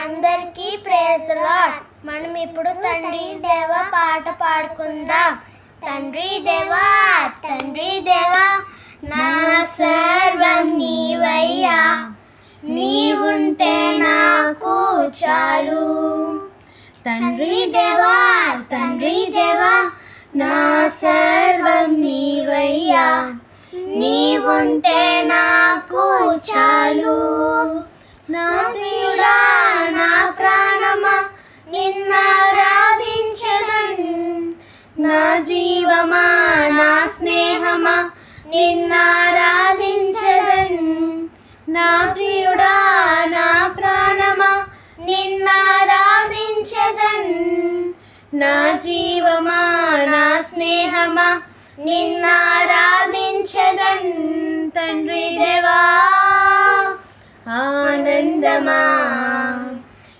అందరికీ praise the lord. మనం ఇప్పుడు తండ్రి దేవ పాట పాడుకుందాం. తండ్రి దేవా తండ్రి దేవా నా సర్వం నీవయ్యా, నీవుంటే నాకు చాలు. తండ్రి దేవా తండ్రి దేవా నా సర్వం నీవయ్యా, నీవుంటే నాకు చాలు. నా ప్రియుడా నా ప్రాణమా నిన్నారాధించెదన్, నా జీవమా నా స్నేహమా నిన్నారాధించెదన్. నా ప్రియుడా నా ప్రాణమా నిన్నారాధించెదన్, నా జీవమా నా స్నేహమా నిన్నారాధించెదన్. తండ్రి దేవా ఆనందమా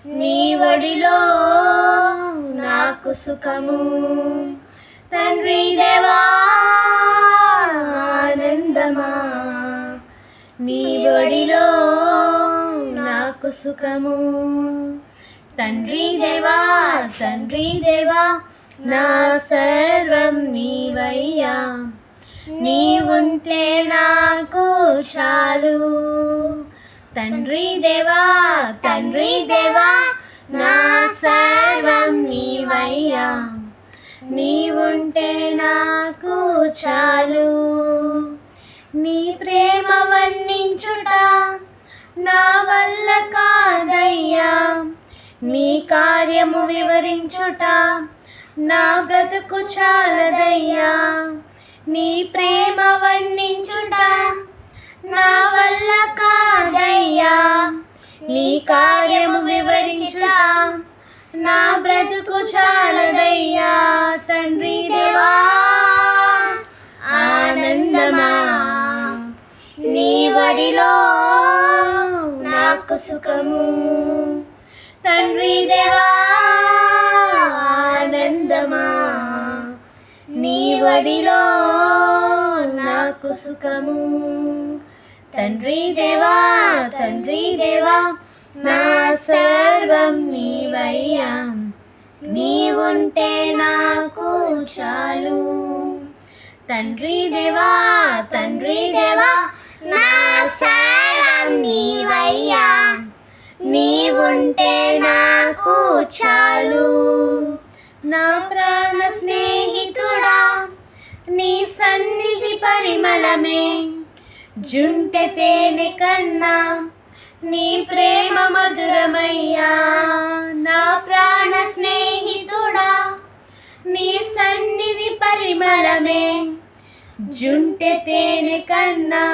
నీ ఒడిలో నాకు సుఖము. తండ్రి దేవా ఆనందమా నీ ఒడిలో నాకు సుఖము. తండ్రి దేవా తండ్రి దేవా నా సర్వం నీవయ్యా, నీవుంటే నాకు చాలు. తండ్రి దేవా తండ్రి దేవా నా సర్వం నీవయ్యా, నీవుంటే నాకు చాలు. నీ ప్రేమ వర్ణించుట నా వల్ల కాదయ్యా, నీ కార్యము వివరించుట నా బ్రతుకు చాలదయ్యా. నీ ప్రేమ వర్ణించుట నా వల్ల కాదయ్యా, నీ కార్యము వివరించుట నా బ్రతుకు చాలదయ్యా. తండ్రి దేవా ఆనందమా నీ ఒడిలో నాకు సుఖము. తండ్రి దేవా ఆనందమా నీ ఒడిలో నాకు సుఖము. తండ్రి దేవా తండ్రి దేవా నా సర్వం నీవయ్యా, నీవుంటే నాకు చాలు. తండ్రి దేవా తండ్రి దేవా నా సర్వం నీవయ్యా, నీవుంటే నాకు చాలు. నా ప్రాణ స్నేహితుడా నీ సన్నిధి పరిమళమే, జుంటె తేనె కన్నా నీ ప్రేమ మధురమయ్యా. నా ప్రాణ స్నేహితుడా నీ సన్నిధి పరిమళమే, జుంటె తేనె కన్నా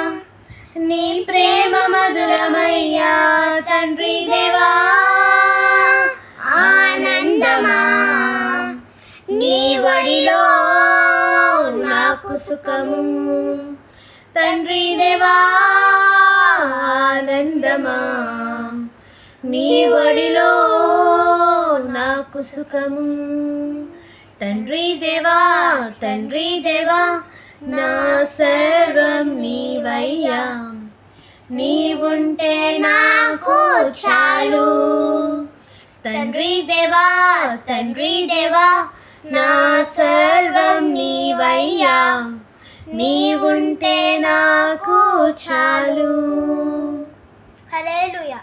నీ ప్రేమ మధురమయ్యా. తండ్రి దేవా ఆనందమా నీ ఒడిలో నాకు సుఖము. తండ్రి దేవా ఆనందమా నీ ఒడిలో నాకు సుఖము. తండ్రి దేవా తండ్రి దేవా నా సర్వం నీవయ్యా, నీవుంటే నాకు చాలు. తండ్రి దేవా తండ్రి దేవా నా సర్వం నీవయ్యా, నీవుంటే నాకు చాలు. హల్లెలూయా.